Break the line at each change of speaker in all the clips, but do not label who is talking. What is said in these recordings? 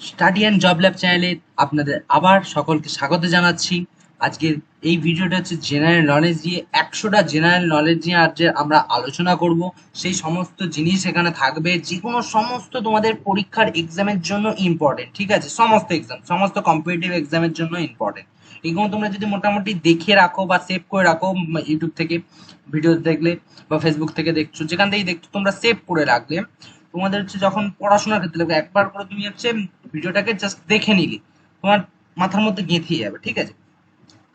Study and job lab চ্যানেলে আপনাদের আবার সকলকে স্বাগত জানাচ্ছি। আজকের এই ভিডিওটা হচ্ছে জেনারেল নলেজ দিয়ে 100টা জেনারেল নলেজ নিয়ে আজ আমরা আলোচনা করব। সেই সমস্ত জিনিস এখানে থাকবে, যে কোনো সমস্ত তোমাদের পরীক্ষার এক্সামের জন্য ইম্পর্টেন্ট, ঠিক আছে? সমস্ত এক্সাম, সমস্ত কম্পিটিটিভ এক্সামের জন্য ইম্পর্টেন্ট। এগুলো তোমরা যদি মোটামুটি দেখে রাখো বা সেভ করে রাখো, ইউটিউব থেকে ভিডিও দেখলে বা ফেসবুক থেকে দেখছো, যেখান থেকেই দেখছো, তোমরা সেভ করে রাখলে তোমাদের হচ্ছে যখন পড়াশোনার ক্ষেত্রে লাগবে, একবার করে তুমি হচ্ছে ভিডিওটাকে জাস্ট দেখে নিলে তোমার মাথার মধ্যে গেঁথে যাবে, ঠিক আছে?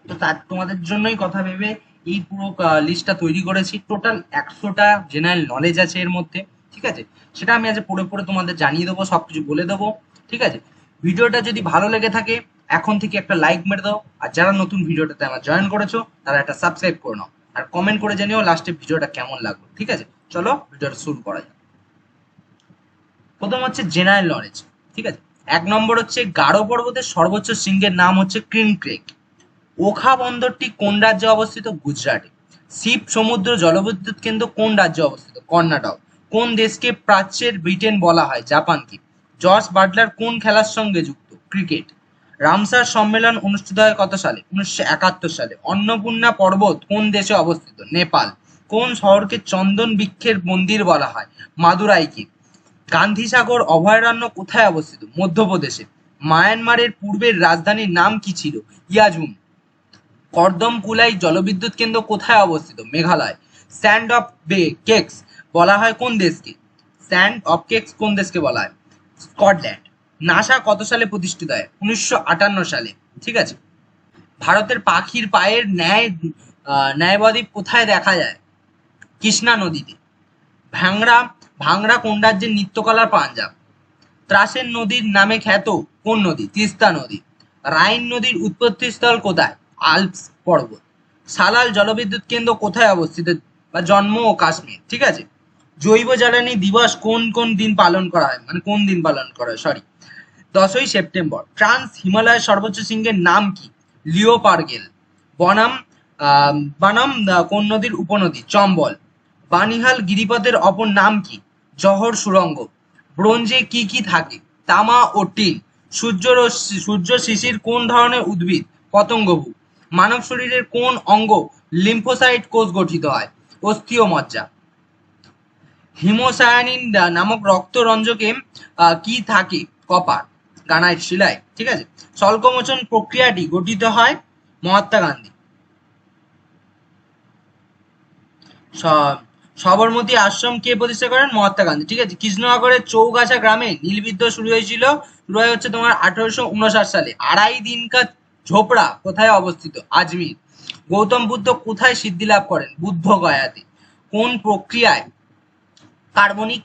তো তার তোমাদের জন্যই কথা ভেবে এই পুরো লিস্টটা তৈরি করেছি। টোটাল 100টা জেনারেল নলেজ আছে এর মধ্যে, ঠিক আছে? সেটা আমি আজ পড়ে পড়ে তোমাদের জানিয়ে দেবো, সবকিছু বলে দেবো, ঠিক আছে? ভিডিওটা যদি ভালো লেগে থাকে এখন থেকে একটা লাইক মেরে দাও, আর যারা নতুন ভিডিওটাতে আমার জয়েন করেছো তারা একটা সাবস্ক্রাইব করে নাও, আর কমেন্ট করে জানিও লাস্টে ভিডিওটা কেমন লাগলো, ঠিক আছে? চলো ভিডিওটা শুরু করা যাক। প্রথম হচ্ছে জেনারেল নলেজ, ঠিক আছে? 1 নম্বর হচ্ছে গারো পর্বতের সর্বোচ্চ শৃঙ্গের নাম হচ্ছে ক্রিম ক্রেক। ওখা বন্দরটি কোন রাজ্যে অবস্থিত? গুজরাটে। শিব সমুদ্র জলবিদ্যুৎ কেন্দ্র কোন রাজ্যে অবস্থিত? কর্ণাটক। কোন দেশকে প্রাচ্যের ব্রিটেন বলা হয়? জাপানকে। জর্জ বাটলার কোন খেলার সঙ্গে যুক্ত? ক্রিকেট। রামসার সম্মেলন অনুষ্ঠিত হয় কত সালে? 1971 সালে। অন্নপূর্ণা পর্বত কোন দেশে অবস্থিত? নেপাল। কোন শহরকে চন্দন বৃক্ষের মন্দির বলা হয়? মাদুরাইকে। গান্ধীসাগর অভয়ারণ্য কোথায় অবস্থিত? মধ্যপ্রদেশে। মায়ানমারের পূর্বের রাজধানীর নাম কি ছিল? ইয়াজুন। কর্দমকুলাই জলবিদ্যুৎ কেন্দ্র কোথায় অবস্থিত? মেঘালয়। স্যান্ড অফ কেক্স বলা হয় কোন দেশকে? স্যান্ড অফ কেক্স কোন দেশকে বলা হয়? স্কটল্যান্ড। নাসা কত সালে প্রতিষ্ঠিত হয়? 1958 সালে, ঠিক আছে? ভারতের পাখির পায়ের ন্যায়বদ্বীপ কোথায় দেখা যায়? কৃষ্ণা নদীতে। ভাংড়া ভাংড়া কোন রাজ্যের নৃত্যকলার পাঞ্জাব? ত্রাসের নদীর নামে খ্যাত কোন নদী? তিস্তা নদী। রাইন নদীর উৎপত্তিস্থল কোথায়? আল্পস পর্বত। সালাল জলবিদ্যুৎ কেন্দ্র কোথায় অবস্থিত বা জন্ম ও কাশ্মীর, ঠিক আছে? জৈব জ্বালানি দিবস কোন কোন দিন পালন করা হয়, মানে কোন দিন পালন করা হয়, সরি, 10ই সেপ্টেম্বর। ট্রান্স হিমালয়ের সর্বোচ্চ শৃঙ্গের নাম কি? লিওপার্গেল। বনাম বানাম কোন নদীর উপনদী? চম্বল। বানিহাল গিরিপথের অপর নাম কি? জহর সুড়ঙ্গ। ব্রোঞ্জে কি কি থাকে? তামা ও টিন। সূর্য শিশির কোন ধরনের উদ্ভিদ? পতঙ্গভূ। মানব শরীরের কোন অঙ্গ লিম্ফোসাইট কোষ গঠিত হয়? অস্থি ও মজ্জা। হিমোসায়ানিন নামক রক্তরঞ্জকে কি থাকে? কপার। গ্রানাইট শিলায়, ঠিক আছে? স্বল্পমোচন প্রক্রিয়াটি গঠিত হয়? মহাত্মা গান্ধী। সবরমতী আশ্রম কে প্রতিষ্ঠা করেন? মহাত্মা গান্ধী, ঠিক আছে? কৃষ্ণনগরের চৌগাছা গ্রামে নীলবিদ্রোহ শুরু হয় হচ্ছে তোমার 1859 সালে। আড়াই দিন কা ঝোপড়া কোথায় অবস্থিত? আজমির। গৌতম বুদ্ধ কোথায় সিদ্ধি লাভ করেন? বুদ্ধ গয়াতে। কোন প্রক্রিয়ায় কার্বনিক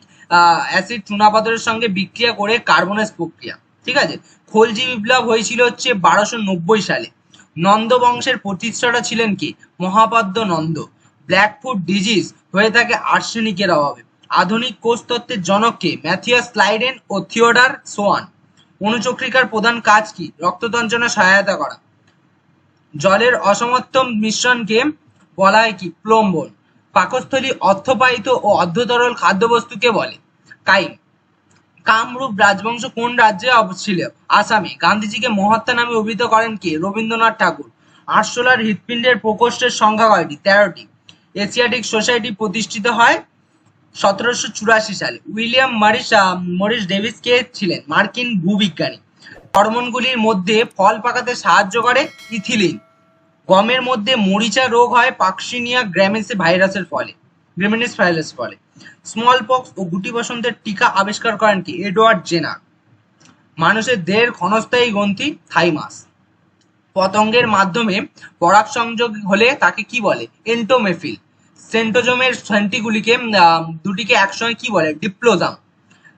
অ্যাসিড চুনাপাথরের সঙ্গে বিক্রিয়া করে কার্বনেস প্রক্রিয়া, ঠিক আছে? খলজি বিপ্লব হয়েছিল হচ্ছে 1290 সালে। নন্দ বংশের প্রতিষ্ঠাতা ছিলেন কি? মহাপাদ্য নন্দ। ব্ল্যাকফুট ডিজিজ হয়ে থাকে আর্সেনিকের অভাবে। আধুনিক কোষ তত্ত্বের জনক কে? ম্যাথিয়াস ক্লাইডেন ও থিওডার সোয়ান। অণুচক্রিকার প্রধান কাজ কি? রক্ততঞ্চনে সহায়তা করা। জলের অসমর্থন মিশ্রণকে বলা হয় কি? প্লম্বন। পাকস্থলী অর্থবাহিত ও অর্ধতরল খাদ্যবস্তুকে বলে? কাইম। কামরূপ রাজবংশ কোন রাজ্যে ছিল? আসামে। গান্ধীজিকে মহাত্মা নামে অভিহিত করেন কে? রবীন্দ্রনাথ ঠাকুর। আরশোলার হৃৎপিণ্ডের প্রকোষ্ঠের সংখ্যা কয়টি? 13টি। এশিয়াটিক সোসাইটি প্রতিষ্ঠিত হয় 1784 সালে। উইলিয়াম মরিস ডেভিস কে ছিলেন? মার্কিন ভূবিজ্ঞানী। হরমোনগুলির মধ্যে ফল পাকাতে সাহায্য করে? ইথিলিন। গমের মধ্যে মরিচা রোগ হয় পাকসিনিয়া গ্রামিনিস ভাইরাসের ফলে। স্মল পক্স ও গুটি বসন্তের টিকা আবিষ্কার করেন কি? Edward Jenner. মানুষের দেহের ক্ষণস্থায়ী গ্রন্থি থাইমাস। পতঙ্গের মাধ্যমে পরাগ সংযোগ হলে তাকে কি বলে? এন্টোমেফিল। সেন্টোজোমের সেন্টিগুলিকে দুটিকে একসঙ্গে কি বলে? ডিপ্লোজাম।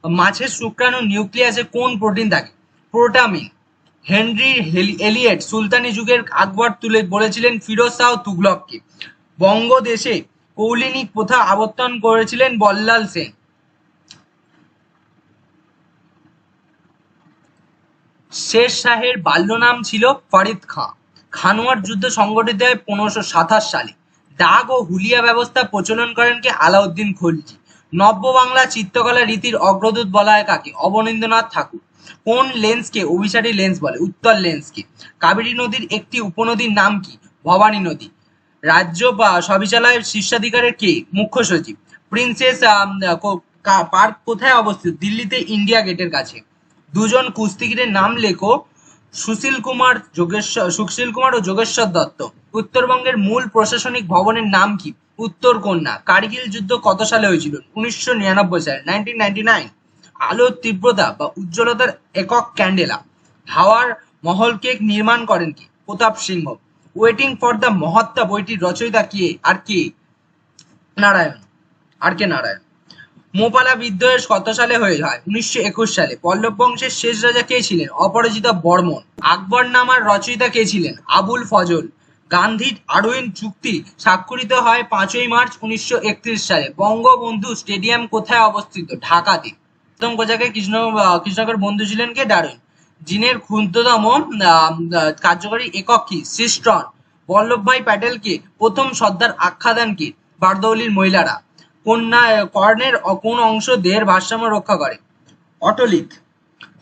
মাছের শুক্রাণু নিউক্লিয়াসে কোন প্রোটিন থাকে? প্রোটামিন। হেনরি এলিয়েট সুলতানি যুগের আকবর তুলে বলেছিলেন ফিরোজ শাহ তুগলককে? বঙ্গদেশে কৌলিনিক প্রথা আবর্তন করেছিলেন বল্লাল সেন। শের শাহের বাল্য নাম ছিল ফরিদ খাঁ। খানোয়ার যুদ্ধ সংগঠিত হয় 1527 সালে। ডাক ও হুলিয়া ব্যবস্থা প্রচলন করেন কে? আলাউদ্দিন খলজি। নব্য বাংলা চিত্রকলা রীতির অগ্রদূত বলা হয় কাকে? অবনীন্দ্রনাথ ঠাকুর। কোন লেন্সকে অভিসারী লেন্স বলে? উত্তর লেন্সকে। কাবেরী নদীর একটি উপনদীর নাম কি? ভবানী নদী। রাজ্য বা সবিচালয়ের শীর্ষাধিকারের কে? মুখ্য সচিব। প্রিন্সেস পার্ক কোথায় অবস্থিত? দিল্লিতে ইন্ডিয়া গেটের কাছে। দুজন কুস্তিগিরের নাম লেখো। সুশীল কুমার ও যোগেশ্বর দত্ত। উত্তরবঙ্গের মূল প্রশাসনিক ভবনের নাম কি? উত্তরকন্যা। কার্গিল যুদ্ধ কত সালে হয়েছিল? 1999 সালে, 1999। আলোর তীব্রতা বা উজ্জ্বলতার একক ক্যান্ডেলা। হাওয়ার মহলকে নির্মাণ করেন কি? প্রতাপ সিংহ। ওয়েটিং ফর দ্য মহাত্মা বইটির রচয়িতা কে? আর কে নারায়ণ। আর কে নারায়ণ। মোপালা বিদ্রোহ কত সালে হয়? 1921 সালে। পল্লব বংশের শেষ রাজা কে ছিলেন? অপরাজিতা বর্মন। আকবরনামার রচয়িতা কে ছিলেন? আবুল ফজল। গান্ধীর আরউইন চুক্তি স্বাক্ষরিত হয় 5ই মার্চ 1931 সালে। বঙ্গবন্ধু স্টেডিয়াম কোথায় অবস্থিত? ঢাকাতে। প্রথম কোজাকে কৃষ্ণকের বন্ধু ছিলেন কে? ডারউইন। জিনের ক্ষুদ্রতম কার্যকরী একক কি? সিস্ট্রন। বল্লভভাই প্যাটেলকে প্রথম সর্দার আখ্যা দেন কে? বারদৌলির মহিলারা। কর্ণের কোন অংশ দেহের ভারসাম্য রক্ষা করে? অটলিক।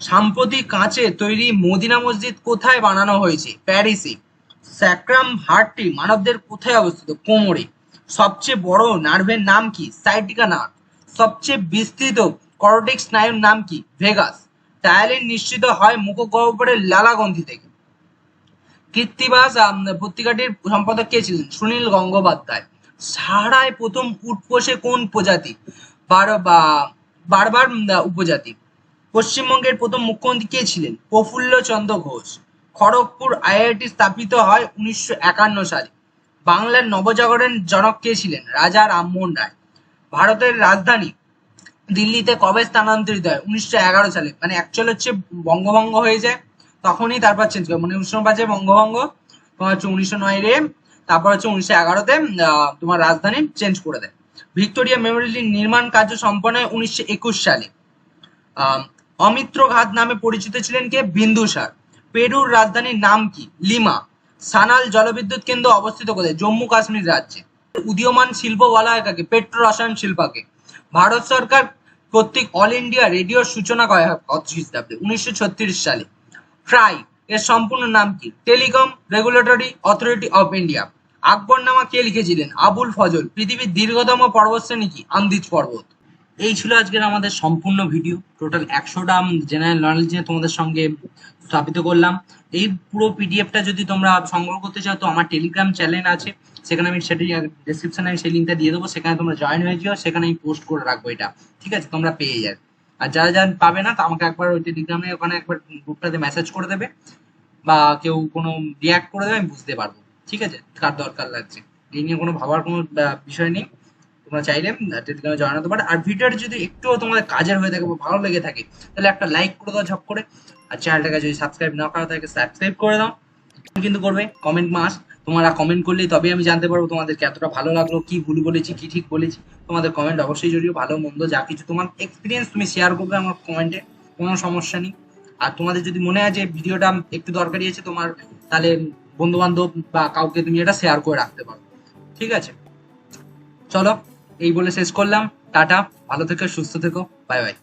সাম্প্রতিক কাঁচে তৈরি মদিনা মসজিদ কোথায় বানানো হয়েছে? প্যারিসে। স্যাক্রাম হার্টটি মানবদের কোথায় অবস্থিত? কোমরে। সবচেয়ে বড় নার্ভের নাম কি? Sciatica nerve. সবচেয়ে বিস্তৃত করোটিক স্নায়ুর নাম কি? ভেগাস। টায়ালিন নিশ্চিত হয় মুখগহ্বরের লালাগ্রন্থি থেকে। কৃত্তিবাস পত্রিকাটির সম্পাদক কে ছিলেন? সুনীল গঙ্গোপাধ্যায়। সাহারায় প্রথম উট পোষে কোন প্রজাতি? বারবার উপজাতি। পশ্চিমবঙ্গের প্রথম মুখ্যমন্ত্রী কে ছিলেন? প্রফুল্ল চন্দ্র ঘোষ। খড়গপুর আইআইটি স্থাপিত হয় 1951 সালে। বাংলার নবজাগরণের জনক কে ছিলেন? রাজা রামমোহন রায়। ভারতের রাজধানী দিল্লিতে কবে স্থানান্তরিত হয়? 1911 সালে। মানে অ্যাকচুয়াল হচ্ছে বঙ্গভঙ্গ হয়ে যায়, তখনই তারপর চেঞ্জ করে। মানে 1905-এ বঙ্গভঙ্গ, তোমার হচ্ছে 1909 রে, তারপর হচ্ছে 1911-তে তোমার রাজধানী চেঞ্জ করে দেয়। ভিক্টোরিয়া মেমোরিয়াল নির্মাণ কার্য সম্পন্ন হয় 1921 সালে। অমিত্র ঘাট নামে পরিচিত ছিলেন কে? বিন্দুসার। পেরুর রাজধানীর নাম কি? লিমা। সানাল জলবিদ্যুৎ কেন্দ্র অবস্থিত কোথায়? জম্মু কাশ্মীর রাজ্যে। উদীয়মান শিল্প বলা হয় কাকে? পেট্রো রসায়ন শিল্পকে। ভারত সরকার কর্তৃক অল ইন্ডিয়া রেডিওর সূচনা করা হয় কত খ্রিস্টাব্দে? 1936 সালে। ট্রাই এর সম্পূর্ণ নাম কি? Telecom Regulatory Authority of India. Akbarnama কে লিখেছিলেন? আবুল ফজল। পৃথিবীর দীর্ঘতম পর্বতশ্রেণী কি? আন্দিজ পর্বত। এই ছিল আজকের আমাদের সম্পূর্ণ ভিডিও। টোটাল 100টা জেনারেল নলেজ নিয়ে তোমাদের সঙ্গে স্থাপিত করলাম। এই পুরো পিডিএফটা যদি তোমরা সংগ্রহ করতে চাও তো আমার টেলিগ্রাম চ্যানেল আছে, সেখানে আমি সেটি ডেসক্রিপশনে আমি সেই লিঙ্কটা দিয়ে দেবো, সেখানে তোমরা জয়েন হয়ে যেও, সেখানে আমি পোস্ট করে রাখবো এটা, ঠিক আছে? তোমরা পেয়ে যাবে। আর যারা যারা পাবে না, তো আমাকে একবার ওই টেলিগ্রামে ওখানে একবার গ্রুপটাতে মেসেজ করে দেবে, বা কেউ কোনো রিয়াক্ট করে দেবে, আমি বুঝতে পারবো, ঠিক আছে, কার দরকার লাগছে। এই নিয়ে কোনো ভাবার কোনো বিষয় নেই। তোমরা চাইলে টেলিগ্রামে জয়েন হতে পারো। আর ভিডিওটা যদি একটুও তোমাদের কাজের হয়ে থাকে বা ভালো লেগে থাকে, তাহলে একটা লাইক করে দাও ঝপ করে। আর চ্যানেলটাকে যদি সাবস্ক্রাইব না করা থাকে, সাবস্ক্রাইব করে দাও। কিন্তু করবে কমেন্ট মাস, তোমরা কমেন্ট করলেই তবেই আমি জানতে পারবো তোমাদেরকে এতটা ভালো লাগলো, কি ভুল বলেছি, কি ঠিক বলেছি। তোমাদের কমেন্ট অবশ্যই জড়িয়ে, ভালো মন্দ যা কিছু তোমার এক্সপিরিয়েন্স তুমি শেয়ার করবে আমার কমেন্টে, কোনো সমস্যা নেই। আর তোমাদের যদি মনে হয় যে ভিডিওটা একটু দরকারি আছে তোমার, তাহলে বন্ধু বান্ধব বা কাউকে তুমি এটা শেয়ার করে রাখতে পারো, ঠিক আছে? চলো, এই বলে শেষ করলাম। টাটা, ভালো থেকো, সুস্থ থেকো, বাই বাই।